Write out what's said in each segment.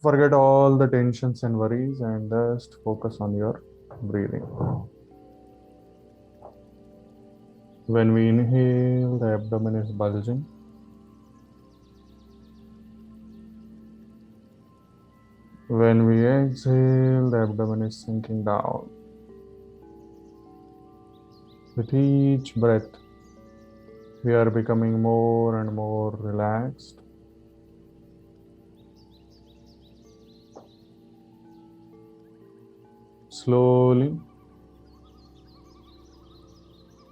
Forget all the tensions and worries and just focus on your breathing. When we inhale, the abdomen is bulging. When we exhale, the abdomen is sinking down. With each breath, we are becoming more and more relaxed. Slowly,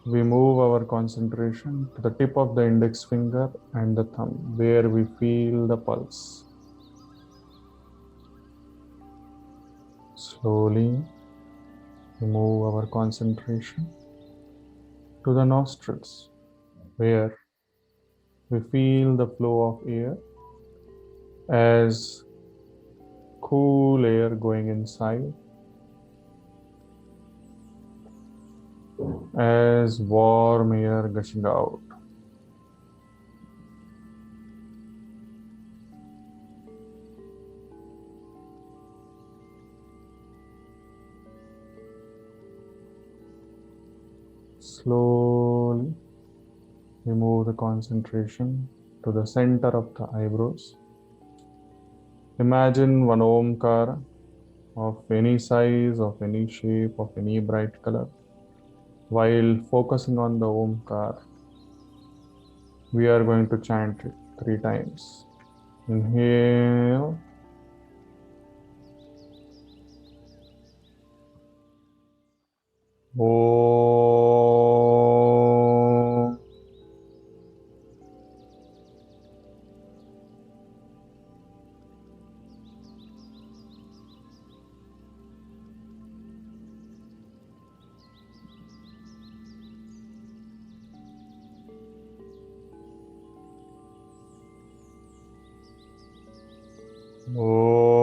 we move our concentration to the tip of the index finger and the thumb, where we feel the pulse. Slowly, we move our concentration to the nostrils, where we feel the flow of air as cool air going inside, as warm air gushing out. Slowly, we move the concentration to the center of the eyebrows. Imagine one Omkara of any size, of any shape, of any bright color. While focusing on the Omkar, we are going to chant it 3 times. Inhale. Om. Om.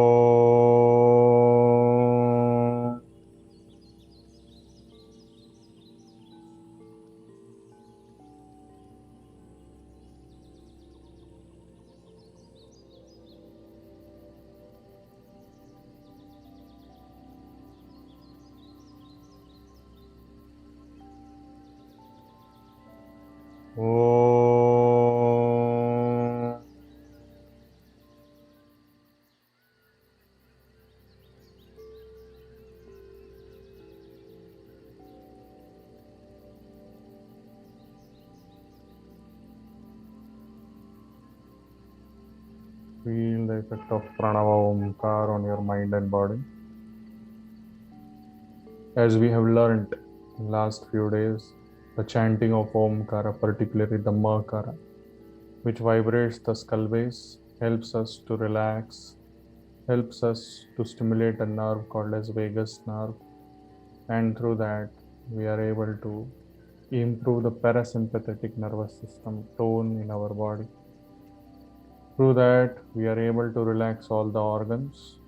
Om. Feel the effect of Pranava Omkar on your mind and body. As we have learned in last few days, the chanting of Omkara, particularly the Makara, which vibrates the skull base, helps us to relax, helps us to stimulate a nerve called as vagus nerve, and through that we are able to improve the parasympathetic nervous system tone in our body. Through that we are able to relax all the organs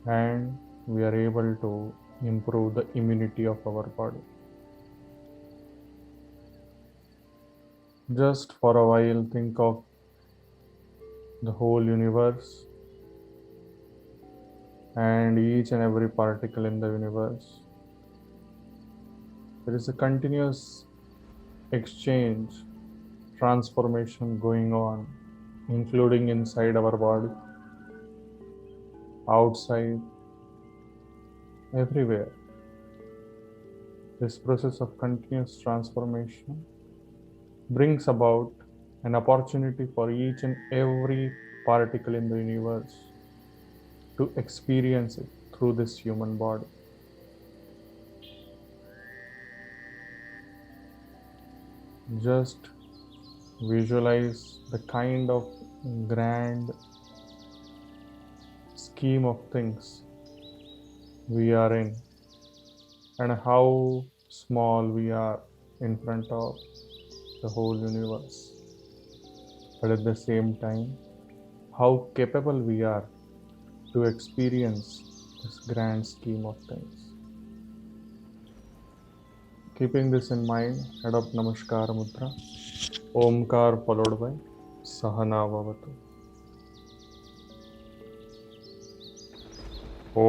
and we are able to improve the immunity of our body. Just for a while, think of the whole universe and each and every particle in the universe. There is a continuous exchange, transformation going on, including inside our body, outside, everywhere. This process of continuous transformation brings about an opportunity for each and every particle in the universe to experience it through this human body. Just visualize the kind of grand scheme of things we are in and how small we are in front of the whole universe, but at the same time how capable we are to experience this grand scheme of things. Keeping this in mind, adopt Namaskar Mudra, Omkar followed by Sahana Vavatu. Om.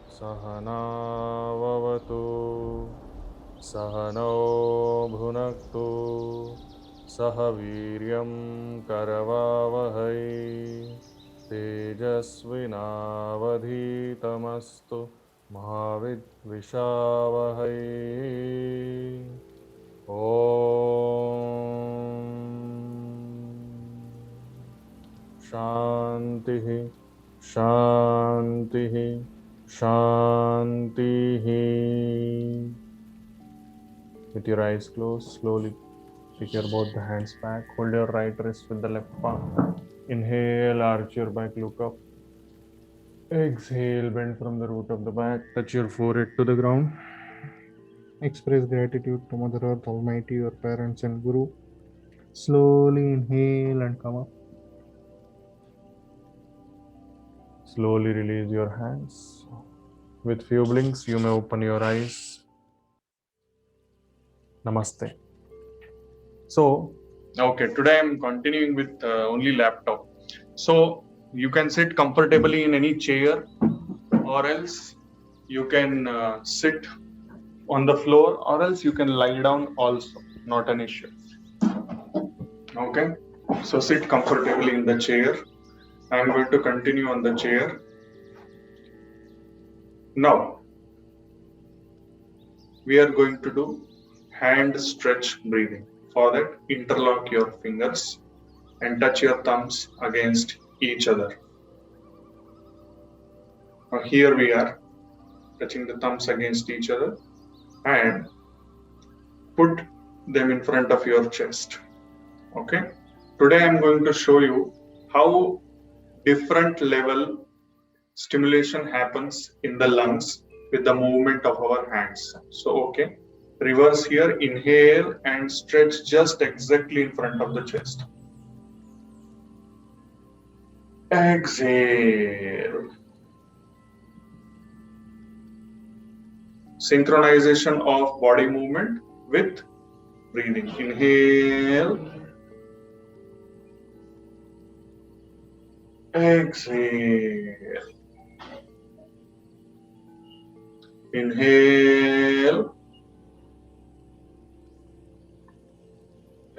Sahana vavatu, Sahano bhunaktu, Sahaviryam karavavahai, Tejasvinavadhitamastu, Mahavidvishavahai. Om Shantihi, Shantihi, Shantihi. With your eyes closed, slowly take your both the hands back. Hold your right wrist with the left palm. Inhale, arch your back, look up. Exhale, bend from the root of the back. Touch your forehead to the ground. Express gratitude to Mother Earth, Almighty, your parents and Guru. Slowly inhale and come up. Slowly release your hands. With few blinks, you may open your eyes. Namaste. So, okay, today I'm continuing with only laptop. So, you can sit comfortably in any chair, or else you can sit on the floor, or else you can lie down also, not an issue. Okay, so sit comfortably in the chair. I'm going to continue on the chair. Now, we are going to do hand stretch breathing. For that, interlock your fingers and touch your thumbs against each other. Now, here we are touching the thumbs against each other and put them in front of your chest. Okay. Today I'm going to show you how different level stimulation happens in the lungs with the movement of our hands. So, okay. Reverse here, inhale and stretch just exactly in front of the chest. Exhale. Synchronization of body movement with breathing. Inhale. Exhale. Inhale.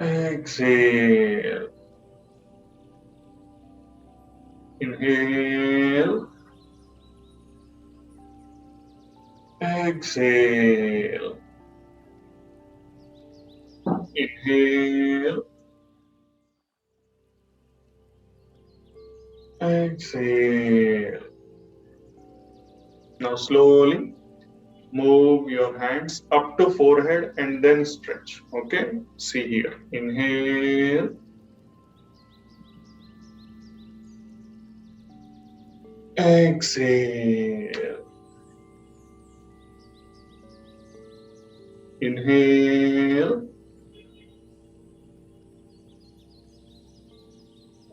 Exhale. Inhale. Exhale. Inhale. Exhale. Now slowly move your hands up to forehead and then stretch. Okay. See here. Inhale. Exhale. Inhale.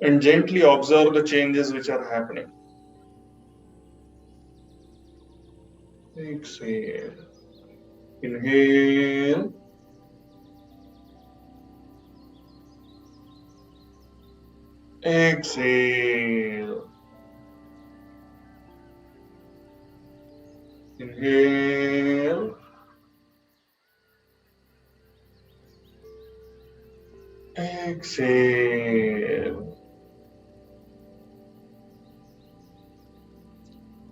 And gently observe the changes which are happening. Exhale. Inhale. Exhale. Inhale. Exhale.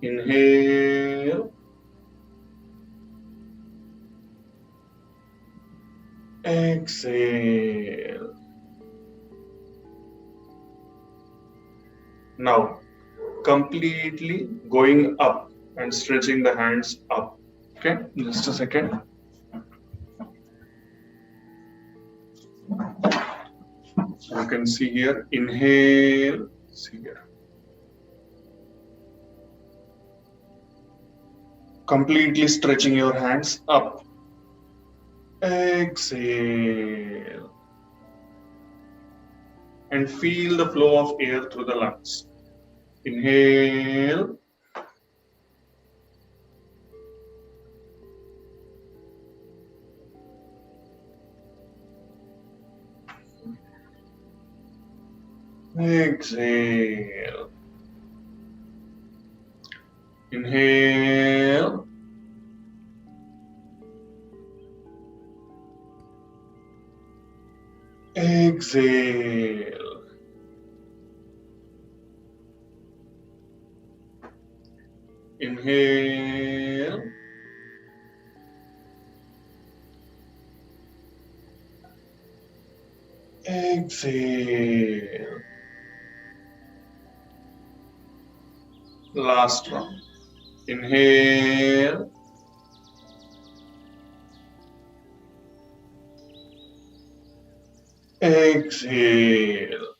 Inhale. Exhale. Now, completely going up and stretching the hands up. Okay, just a second. You can see here, inhale, see here. Completely stretching your hands up. Exhale. And feel the flow of air through the lungs. Inhale. Exhale. Inhale. Exhale. Inhale. Exhale. Last one. Inhale. Exhale.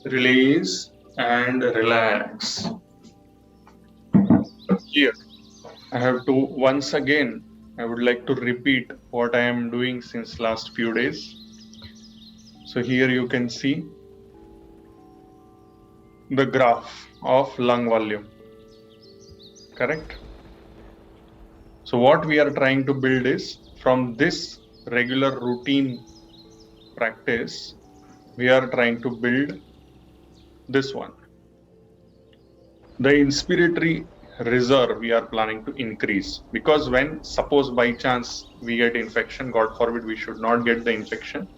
Release and relax. Here, I have to once again, I would like to repeat what I am doing since last few days. So here you can see the graph of lung volume, correct? So what we are trying to build is from this regular routine practice, we are trying to build this one. The inspiratory reserve we are planning to increase, because when suppose by chance we get infection, God forbid we should not get the infection,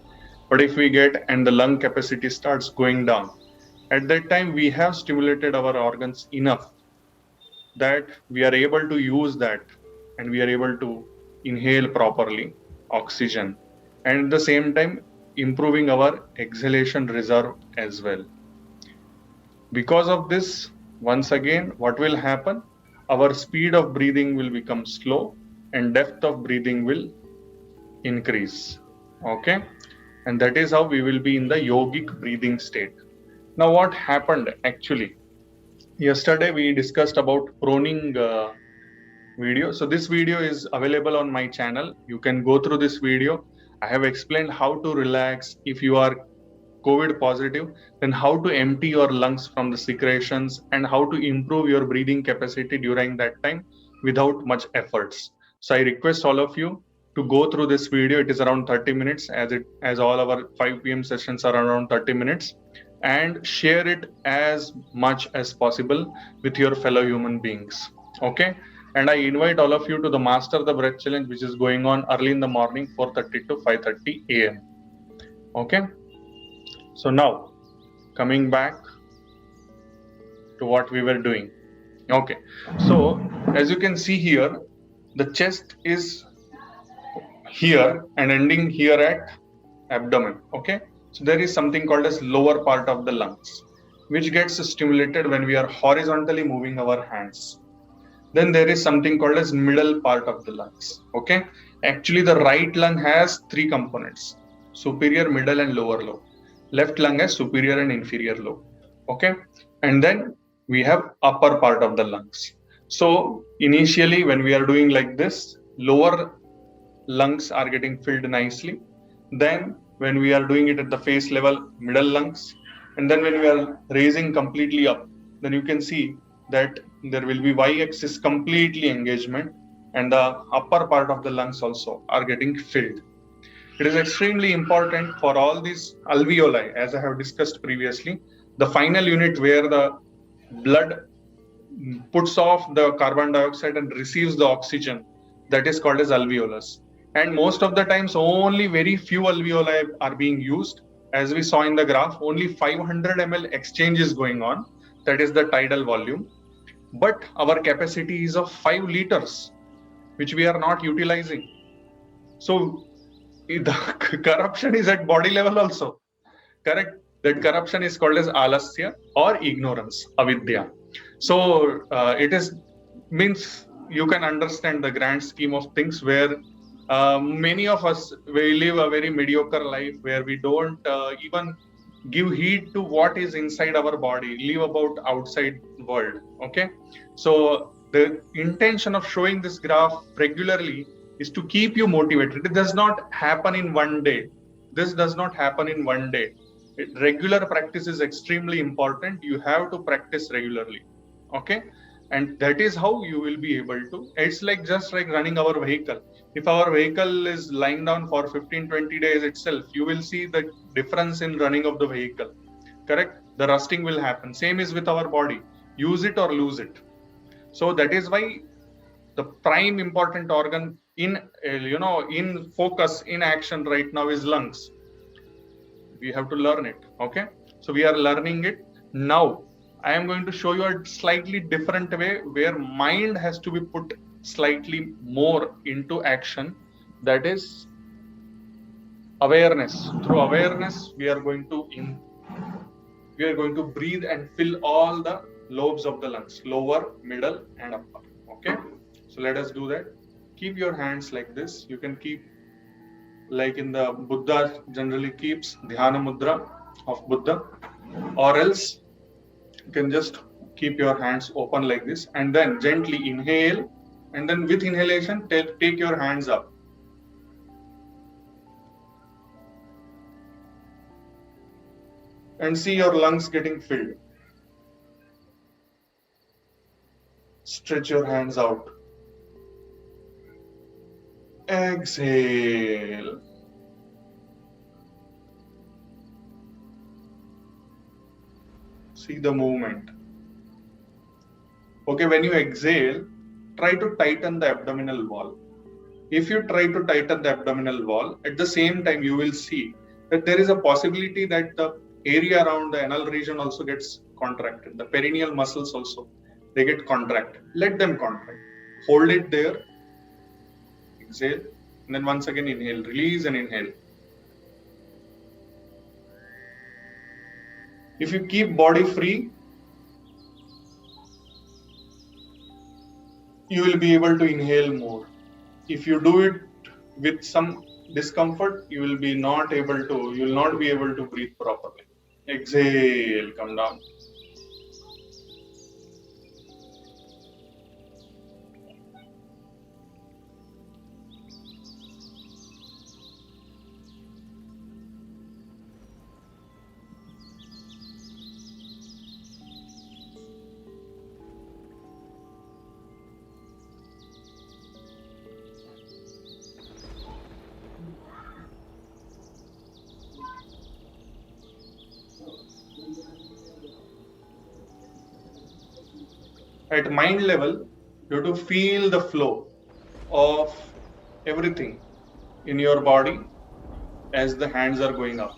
but if we get and the lung capacity starts going down, at that time we have stimulated our organs enough that we are able to use that and we are able to inhale properly oxygen, and at the same time improving our exhalation reserve as well. Because of this, once again, what will happen? Our speed of breathing will become slow and depth of breathing will increase. Okay? And that is how we will be in the yogic breathing state. Now, what happened actually? Yesterday we discussed about proning video. So this video is available on my channel. You can go through this video. I have explained how to relax if you are COVID positive, then how to empty your lungs from the secretions and how to improve your breathing capacity during that time without much efforts. So I request all of you to go through this video. It is around 30 minutes, as all our 5 p.m. sessions are around 30 minutes, and share it as much as possible with your fellow human beings. Okay? And I invite all of you to the Master the Breath Challenge, which is going on early in the morning, 4:30 to 5:30 a.m. Okay? So now, coming back to what we were doing. Okay, so as you can see here, the chest is here and ending here at abdomen. Okay, so there is something called as lower part of the lungs, which gets stimulated when we are horizontally moving our hands. Then there is something called as middle part of the lungs. Okay, actually the right lung has three components: superior, middle, and lower lobe. Left lung has superior and inferior lobe. Okay, and then we have upper part of the lungs. So initially when we are doing like this, lower lungs are getting filled nicely. Then when we are doing it at the face level, middle lungs, and then when we are raising completely up, then you can see that there will be y-axis completely engagement, and the upper part of the lungs also are getting filled. It is extremely important for all these alveoli, as I have discussed previously, the final unit where the blood puts off the carbon dioxide and receives the oxygen, that is called as alveolus. And most of the times, only very few alveoli are being used. As we saw in the graph, only 500 ml exchange is going on. That is the tidal volume. But our capacity is of 5 liters, which we are not utilizing. So the corruption is at body level also. Correct? That corruption is called as alasya or ignorance, avidya. So it is means you can understand the grand scheme of things where many of us, we live a very mediocre life where we don't even give heed to what is inside our body, live about outside world. Okay, so the intention of showing this graph regularly is to keep you motivated. It does not happen in one day. This does not happen in one day. Regular practice is extremely important. You have to practice regularly. Okay, And that is how you will be able to, it's like just like running our vehicle. If our vehicle is lying down for 15-20 days itself, you will see the difference in running of the vehicle, correct? The rusting will happen. Same is with our body, use it or lose it. So that is why the prime important organ in in focus, in action right now is lungs. We have to learn it. Okay, so we are learning it now. I am going to show you a slightly different way where mind has to be put slightly more into action. That is awareness. Through awareness we are going to breathe and fill all the lobes of the lungs, lower, middle and upper. Okay, so let us do that. Keep your hands like this. You can keep like in the Buddha generally keeps Dhyana Mudra of Buddha, or else you can just keep your hands open like this and then gently inhale, and then with inhalation take your hands up. And see your lungs getting filled. Stretch your hands out. Exhale. See the movement. Okay, when you exhale, try to tighten the abdominal wall. If you try to tighten the abdominal wall, at the same time you will see that there is a possibility that the area around the anal region also gets contracted. The perineal muscles also, they get contracted. Let them contract. Hold it there. Exhale. And then once again inhale. Release and inhale. If you keep body free, you will be able to inhale more. If you do it with some discomfort, you will not be able to breathe properly. Exhale, come down. At mind level, you have to feel the flow of everything in your body as the hands are going up.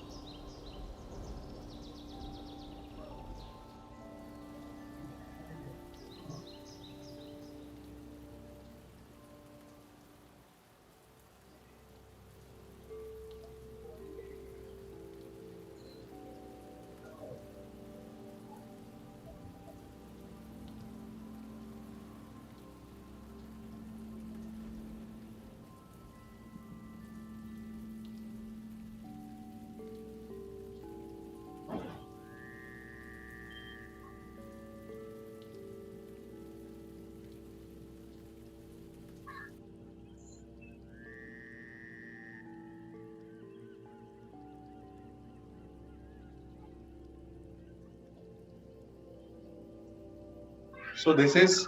So this is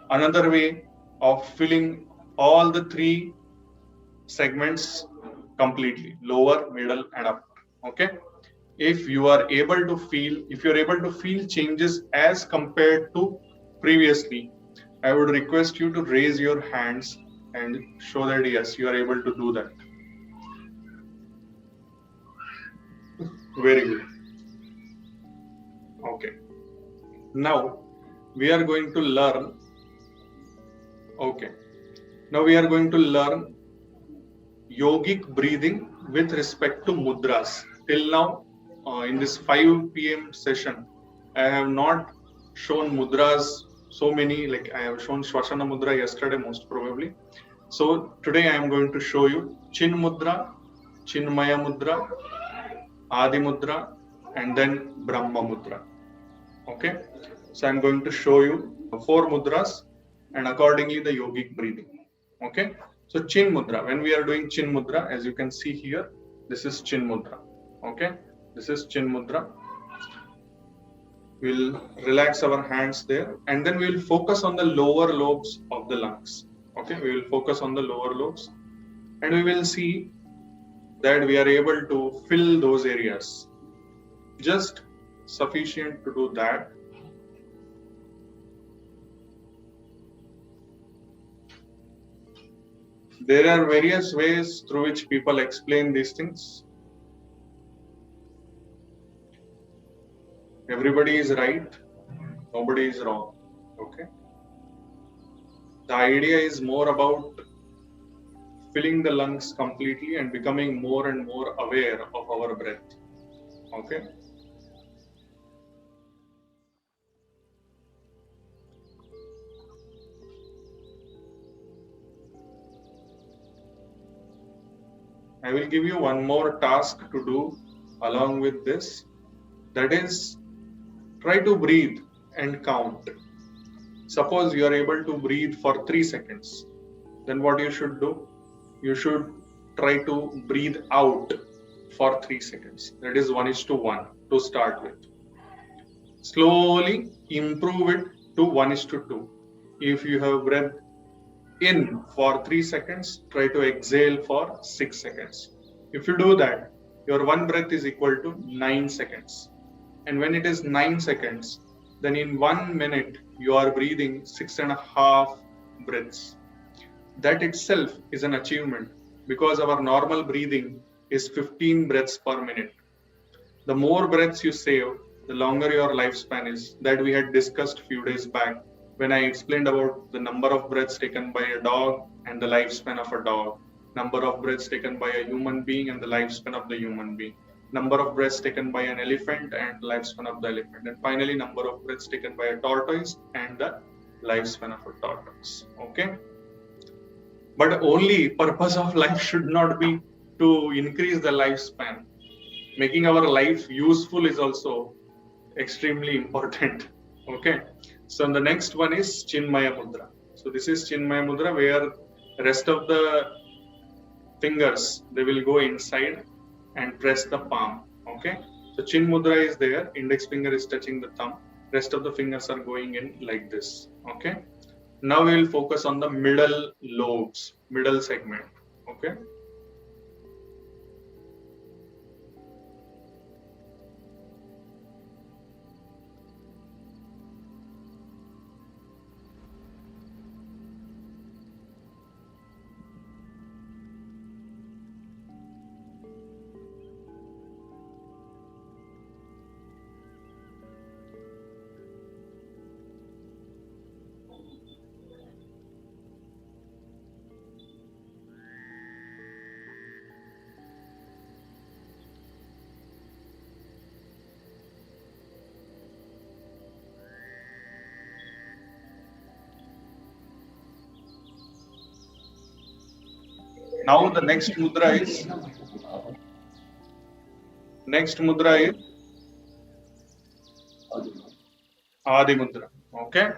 another way of filling all the three segments completely, lower, middle and upper. Okay. If you're able to feel changes as compared to previously, I would request you to raise your hands and show that yes, you are able to do that. Very good. Okay. Now we are going to learn. Okay. Now we are going to learn yogic breathing with respect to mudras. Till now, in this 5 p.m. session, I have not shown mudras so many, like I have shown Swasana Mudra yesterday most probably. So today I am going to show you Chin Mudra, Chinmaya Mudra, Adi Mudra and then Brahma Mudra. Okay. So I'm going to show you 4 mudras and accordingly the yogic breathing. Okay. So Chin Mudra, when we are doing Chin Mudra, as you can see here, this is Chin Mudra. Okay. This is Chin Mudra. We'll relax our hands there, and then we'll focus on the lower lobes of the lungs. Okay, we will focus on the lower lobes, and we will see that we are able to fill those areas. Just sufficient to do that. There are various ways through which people explain these things. Everybody is right, nobody is wrong. Okay. The idea is more about filling the lungs completely and becoming more and more aware of our breath. Okay. I will give you one more task to do along with this. That is, try to breathe and count. Suppose you are able to breathe for 3 seconds. Then what you should do? You should try to breathe out for 3 seconds. That is 1:1 to start with. Slowly improve it to 1:2. If you have breath in for 3 seconds, try to exhale for 6 seconds. If you do that, your one breath is equal to 9 seconds. And when it is 9 seconds, then in 1 minute, you are breathing 6.5 breaths. That itself is an achievement because our normal breathing is 15 breaths per minute. The more breaths you save, the longer your lifespan is. That we had discussed a few days back when I explained about the number of breaths taken by a dog and the lifespan of a dog, number of breaths taken by a human being and the lifespan of the human being, number of breaths taken by an elephant and lifespan of the elephant, and finally number of breaths taken by a tortoise and the lifespan of a tortoise. Okay. But only purpose of life should not be to increase the lifespan. Making our life useful is also extremely important. Okay. So the next one is Chinmaya Mudra. So this is Chinmaya Mudra, where rest of the fingers, they will go inside and press the palm. Okay. So Chin Mudra is there, index finger is touching the thumb, rest of the fingers are going in like this. Okay. Now we will focus on the middle lobes, middle segment. Okay. Now the next mudra is Adi Mudra. Okay.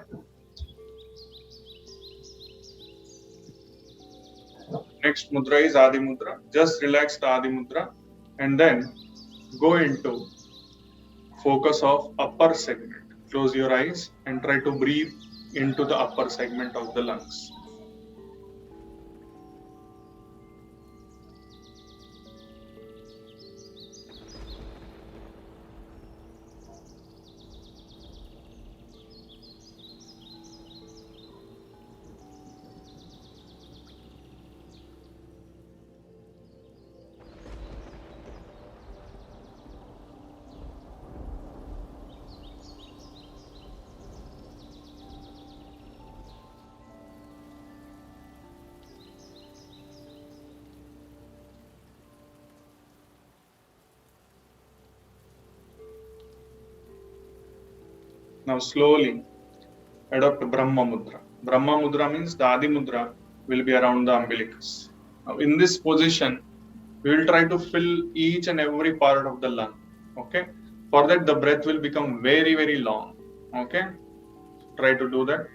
Next mudra is Adi Mudra. Just relax the Adi Mudra and then go into focus of upper segment. Close your eyes and try to breathe into the upper segment of the lungs. Now slowly adopt Brahma Mudra. Brahma Mudra means the Adi Mudra will be around the umbilicus. Now in this position, we will try to fill each and every part of the lung. Okay. For that, the breath will become very, very long. Okay. Try to do that.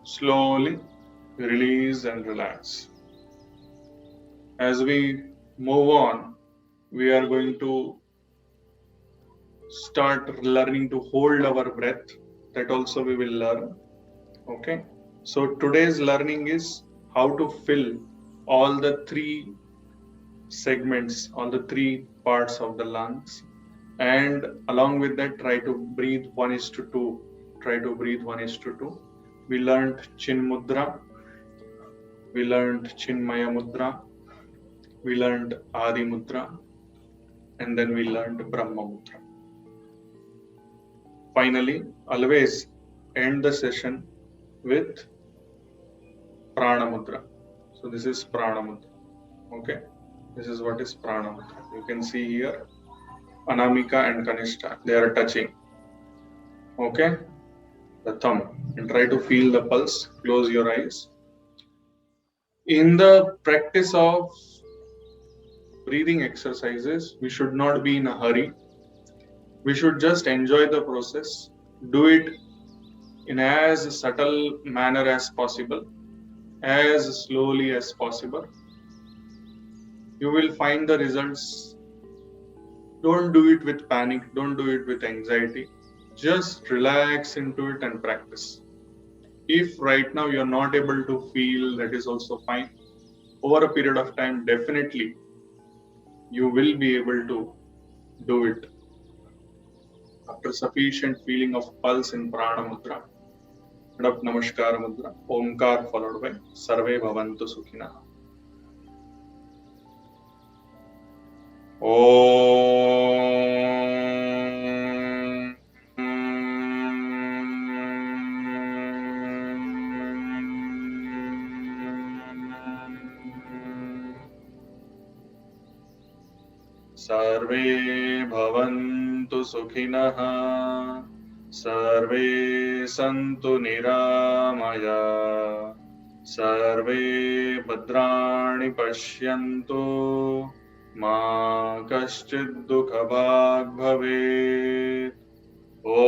Slowly release and relax. As we move on, we are going to start learning to hold our breath. That also we will learn. Okay. So today's learning is how to fill all the three segments, all the three parts of the lungs. And along with that, try to breathe 1:2. Try to breathe 1:2. We learned Chin Mudra. We learned Chinmaya Mudra. We learned Adi Mudra. And then we learned Brahma Mudra. Finally, always end the session with Prana Mudra. So this is Prana Mudra. Okay. This is what is Prana Mudra. You can see here Anamika and Kanishta. They are touching. Okay. The thumb. And try to feel the pulse. Close your eyes. In the practice of breathing exercises, we should not be in a hurry. We should just enjoy the process. Do it in as subtle manner as possible, as slowly as possible. You will find the results. Don't do it with panic. Don't do it with anxiety. Just relax into it and practice. If right now you're not able to feel, that is also fine. Over a period of time, definitely you will be able to do it. After sufficient feeling of pulse in Prana Mudra, and of Namaskara Mudra, Omkar followed by Sarve Bhavantu Sukhina. Om. Sarve Bhavantu Sukhinah. Sarve Santu Niramaya. Sarve Bhadrani Pashyantu. Ma Kaschid Dukhabhag Bhavet. Om.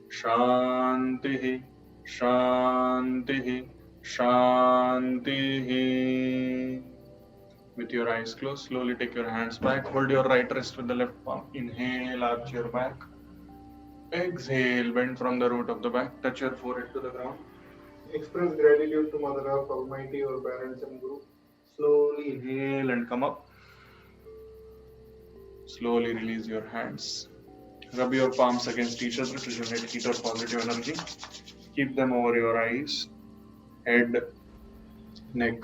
Shantihi, Shantihi, Shantihi. With your eyes closed, slowly take your hands back. Hold your right wrist with the left palm. Inhale, arch your back. Exhale, bend from the root of the back. Touch your forehead to the ground. Express gratitude to Mother Earth, Almighty, your parents and Guru. Slowly inhale and come up. Slowly release your hands. Rub your palms against each other to generate heat or positive energy. Keep them over your eyes, head, neck,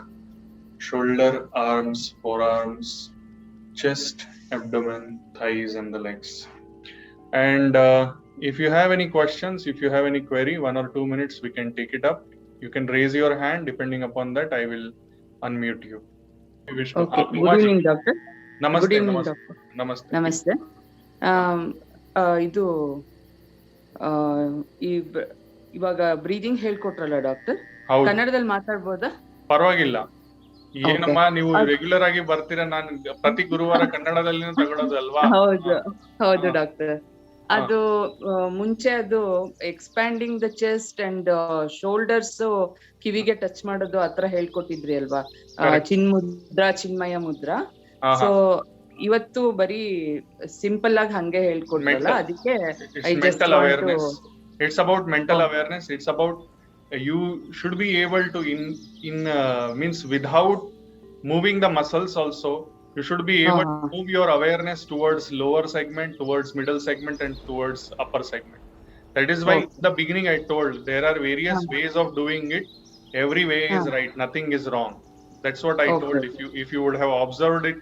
shoulder, arms, forearms, chest, abdomen, thighs, and the legs. And if you have any questions, if you have any query, 1 or 2 minutes, we can take it up. You can raise your hand. Depending upon that, I will unmute you. Vishnu. Okay. Good evening, doctor. Namaste. Good evening, Namaste. doctor. Namaste. Namaste. ಇದು ಇವಾಗ breathing ಹೇಳ್ಕೊಟ್ರಲ್ಲ doctor, ಕನ್ನಡದಲ್ಲಿ ಮಾತಾಡ್ಬೋದಾ? ಪರವಾಗಿಲ್ಲ. ಏನಮ್ಮ ನೀವು regular ಆಗಿ ಬರ್ತೀರಾ, ನಾನು ಪ್ರತಿ ಗುರುವಾರ ಕನ್ನಡದಲ್ಲಿ ತಗೊಳ್ಳೋದು ಅಲ್ವಾ? ಹೌದು ಡಾಕ್ಟರ್. ಅದು ಮುಂಚೆ ಅದು expanding the chest and shoulders ಕಿವಿಗೆ ಟಚ್ ಮಾಡೋದು ಆತರ ಹೇಳ್ಕೊಟ್ಟಿದ್ರಿ ಅಲ್ವಾ, ಚಿನ್ಮುದ್ರಾ, ಚಿನ್ಮಯ ಮುದ್ರಾ. ಸೊ ಇವತ್ತು ಬರೀ ಸಿಂಪಲ್ ಆಗಿ ಹಂಗೆ ಹೇಳ್ಕೊಟ್ರಲ್ಲ, ಅದಕ್ಕೆ it's about mental awareness. It's about you should be able to means without moving the muscles also, you should be able to move your awareness towards lower segment, towards middle segment, and towards upper segment. That is why in the beginning I told there are various ways of doing it. Every way is right, nothing is wrong. That's what I told. If you would have observed it,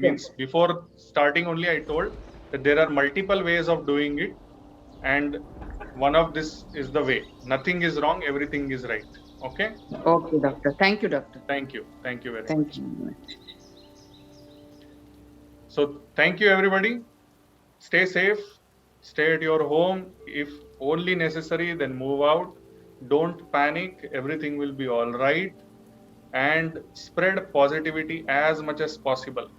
means before starting only I told that there are multiple ways of doing it, and one of this is the way. Nothing is wrong, everything is right. Okay doctor. Thank you doctor. Thank you very much. Thank you. So thank you everybody. Stay safe, stay at your home. If only necessary, then move out. Don't panic, everything will be all right. And spread positivity as much as possible.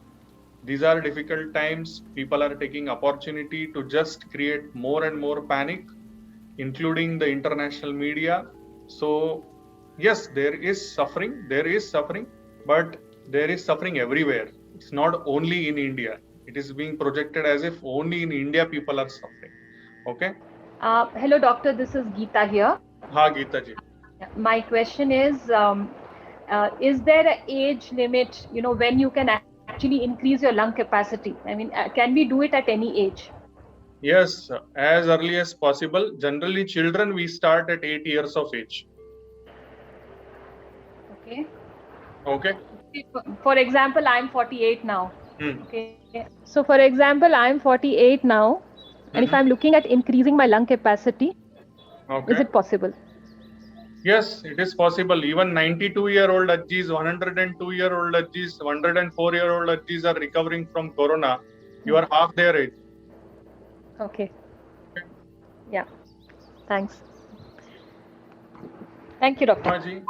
These are difficult times. People are taking opportunity to just create more and more panic, including the international media. So yes, there is suffering, but there is suffering everywhere. It's not only in India. It is being projected as if only in India people are suffering. Okay. Hello, doctor. This is Geeta here. Ha, Geeta ji. My question is there an age limit, when you can actually increase your lung capacity? I mean, can we do it at any age? Yes, as early as possible. Generally, children we start at 8 years of age. Okay. Okay. For example, I'm 48 now. Hmm. Okay. So, for example, I'm 48 now, and if I'm looking at increasing my lung capacity, is it possible? Yes, it is possible. Even 92-year-old Ajis, 102-year-old Ajis, 104-year-old Ajis are recovering from corona. You are half their age. Okay. Yeah. Thanks. Thank you, doctor.